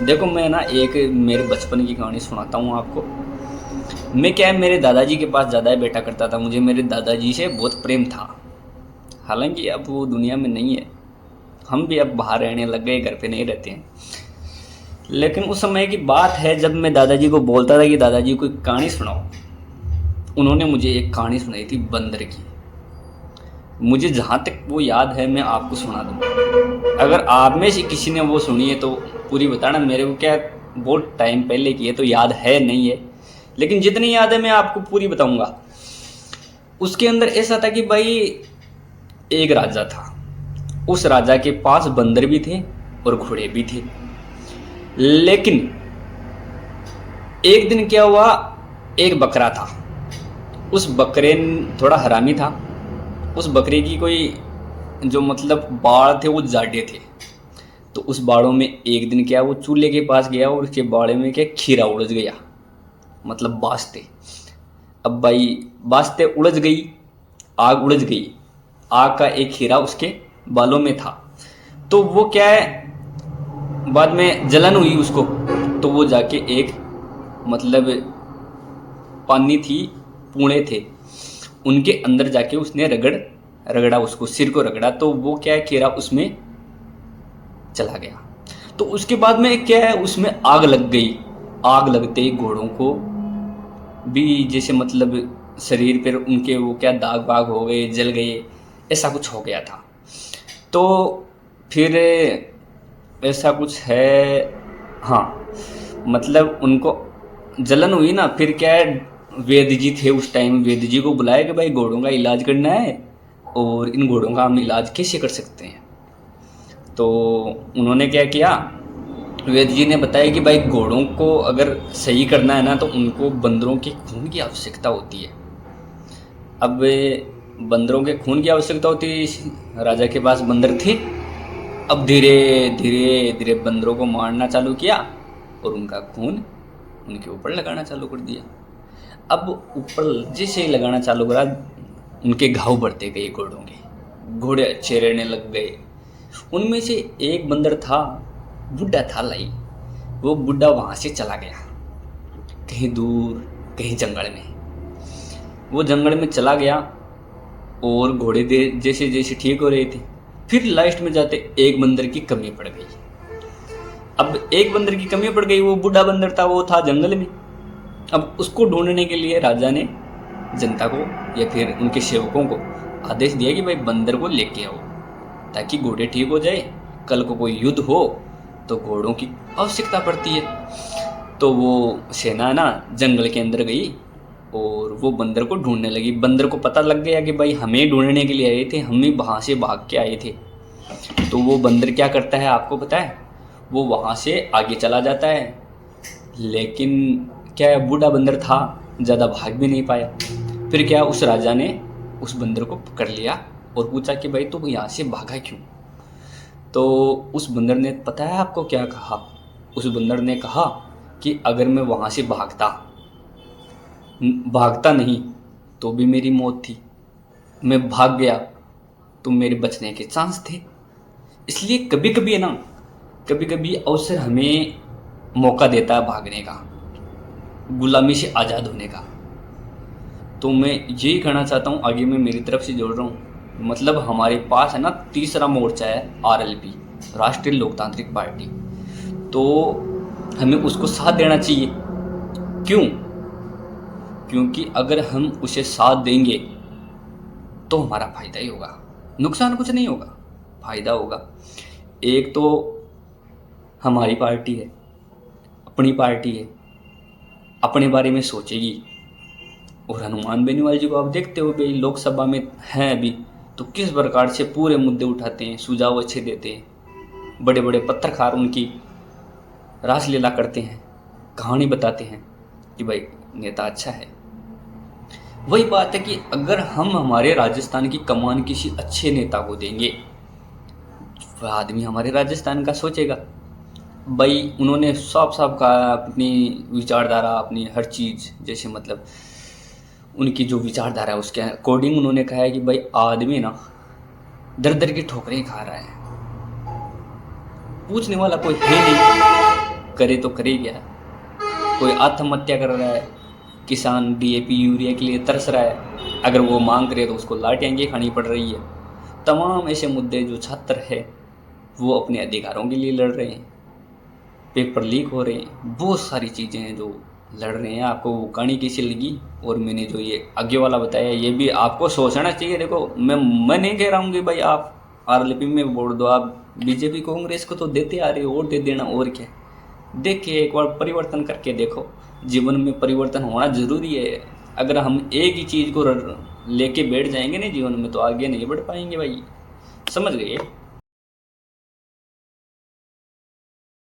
देखो मैं ना एक मेरे बचपन की कहानी सुनाता हूँ आपको। मैं क्या है मेरे दादाजी के पास ज़्यादा बैठा करता था। मुझे मेरे दादाजी से बहुत प्रेम था। हालांकि अब वो दुनिया में नहीं है। हम भी अब बाहर रहने लग गए, घर पे नहीं रहते हैं। लेकिन उस समय की बात है जब मैं दादाजी को बोलता था कि दादाजी कोई कहानी सुनाओ। उन्होंने मुझे एक कहानी सुनाई थी बंदर की। मुझे जहाँ तक वो याद है मैं आपको सुना दूँ। अगर आप में से किसी ने वो सुनी है तो पूरी बताना। मेरे को क्या बहुत टाइम पहले की है तो याद है नहीं है, लेकिन जितनी याद है मैं आपको पूरी बताऊंगा। उसके अंदर ऐसा था कि भाई एक राजा था। उस राजा के पास बंदर भी थे और घोड़े भी थे। लेकिन एक दिन क्या हुआ, एक बकरा था। उस बकरे थोड़ा हरामी था। उस बकरे की कोई जो मतलब बाड़ थे वो जाडे थे। तो उस बाड़ों में एक दिन क्या वो चूल्हे के पास गया और उसके बाड़े में क्या खीरा उड़ज गया, मतलब बाजते। अब भाई बाजते उड़ज गई, आग उड़ज गई। आग का एक खीरा उसके बालों में था। तो वो क्या है, बाद में जलन हुई उसको। तो वो जाके एक मतलब पानी थी, पूणे थे, उनके अंदर जाके उसने रगड़ा, उसको सिर को रगड़ा। तो वो क्या है खीरा उसमें चला गया। तो उसके बाद में क्या है उसमें आग लग गई। आग लगते ही घोड़ों को भी जैसे मतलब शरीर पर उनके वो क्या दाग वाग हो गए, जल गए, ऐसा कुछ हो गया था। तो फिर ऐसा कुछ है। हाँ, मतलब उनको जलन हुई ना। फिर क्या है, वेद जी थे उस टाइम, वेद जी को बुलाया कि भाई घोड़ों का इलाज करना है और इन घोड़ों का हम इलाज कैसे कर सकते हैं। तो उन्होंने क्या किया, वेद जी ने बताया कि भाई घोड़ों को अगर सही करना है ना तो उनको बंदरों के खून की आवश्यकता होती है। अब बंदरों के खून की आवश्यकता होती, राजा के पास बंदर थे। अब धीरे धीरे धीरे बंदरों को मारना चालू किया और उनका खून उनके ऊपर लगाना चालू कर दिया। अब ऊपर जैसे ही लगाना चालू करा, उनके घाव बढ़ते गए घोड़ों के। घोड़े अच्छे रहने लग गए। उनमें से एक बंदर था, बुढ़ा था लाई। वो बुढ़ा वहां से चला गया कहीं दूर, कहीं जंगल में। वो जंगल में चला गया और घोड़े दे जैसे जैसे ठीक हो रहे थे, फिर लास्ट में जाते एक बंदर की कमी पड़ गई। अब एक बंदर की कमी पड़ गई, वो बूढ़ा बंदर था, वो था जंगल में। अब उसको ढूंढने के लिए राजा ने जनता को या फिर उनके सेवकों को आदेश दिया कि भाई बंदर को लेके आओ ताकि घोड़े ठीक हो जाए। कल को कोई युद्ध हो तो घोड़ों की आवश्यकता पड़ती है। तो वो सेना ना जंगल के अंदर गई और वो बंदर को ढूंढने लगी। बंदर को पता लग गया कि भाई हमें ढूंढने के लिए आए थे, हम ही वहाँ से भाग के आए थे। तो वो बंदर क्या करता है आपको पता है, वो वहाँ से आगे चला जाता है। लेकिन क्या है, बूढ़ा बंदर था, ज़्यादा भाग भी नहीं पाया। फिर क्या, उस राजा ने उस बंदर को पकड़ लिया और पूछा कि भाई तुम यहाँ से भागा क्यों। तो उस बंदर ने पता है आपको क्या कहा, उस बंदर ने कहा कि अगर मैं वहाँ से भागता नहीं तो भी मेरी मौत थी, मैं भाग गया तो मेरे बचने के चांस थे। इसलिए कभी कभी है ना, कभी कभी अवसर हमें मौका देता है भागने का, गुलामी से आज़ाद होने का। तो मैं यही कहना चाहता हूँ, आगे मैं मेरी तरफ से जोड़ रहा हूँ। मतलब हमारे पास है ना तीसरा मोर्चा है आरएलपी, राष्ट्रीय लोकतांत्रिक पार्टी। तो हमें उसको साथ देना चाहिए। क्यों? क्योंकि अगर हम उसे साथ देंगे तो हमारा फायदा ही होगा, नुकसान कुछ नहीं होगा, फायदा होगा। एक तो हमारी पार्टी है, अपनी पार्टी है, अपने बारे में सोचेगी। और हनुमान बेनीवाल जी को आप देखते हो भाई, लोकसभा में हैं अभी, तो किस प्रकार से पूरे मुद्दे उठाते हैं, सुझाव अच्छे देते हैं। बड़े बड़े पत्रकार उनकी रासलीला करते हैं, कहानी बताते हैं कि भाई नेता अच्छा है। वही बात है कि अगर हम हमारे राजस्थान की कमान किसी अच्छे नेता को देंगे, वह आदमी हमारे राजस्थान का सोचेगा। भाई उन्होंने साफ साफ कहा अपनी विचारधारा, अपनी हर चीज़, जैसे मतलब उनकी जो विचारधारा है उसके अकॉर्डिंग उन्होंने कहा है कि भाई आदमी ना दर दर की ठोकरें खा रहा है, पूछने वाला कोई है नहीं। करे तो करे क्या? कोई आत्महत्या कर रहा है, किसान डीएपी यूरिया के लिए तरस रहा है, अगर वो मांग करे तो उसको लाठियाँ खानी पड़ रही है। तमाम ऐसे मुद्दे जो छात्र है वो अपने अधिकारों के लिए लड़ रहे हैं, पेपर लीक हो रहे हैं, बहुत सारी चीज़ें हैं जो लड़ रहे हैं। आपको वो कहानी कैसी लगी और मैंने जो ये आगे वाला बताया ये भी आपको सोचना चाहिए। देखो मैं नहीं कह रहा हूँ कि भाई आप आरएलपी में वोट दो, आप बीजेपी कांग्रेस को तो देते आ रहे हो, वोट दे देना और क्या। देखिए एक बार परिवर्तन करके देखो, जीवन में परिवर्तन होना ज़रूरी है। अगर हम एक ही चीज़ को लेके बैठ जाएंगे ना जीवन में तो आगे नहीं बढ़ पाएंगे भाई, समझ गए।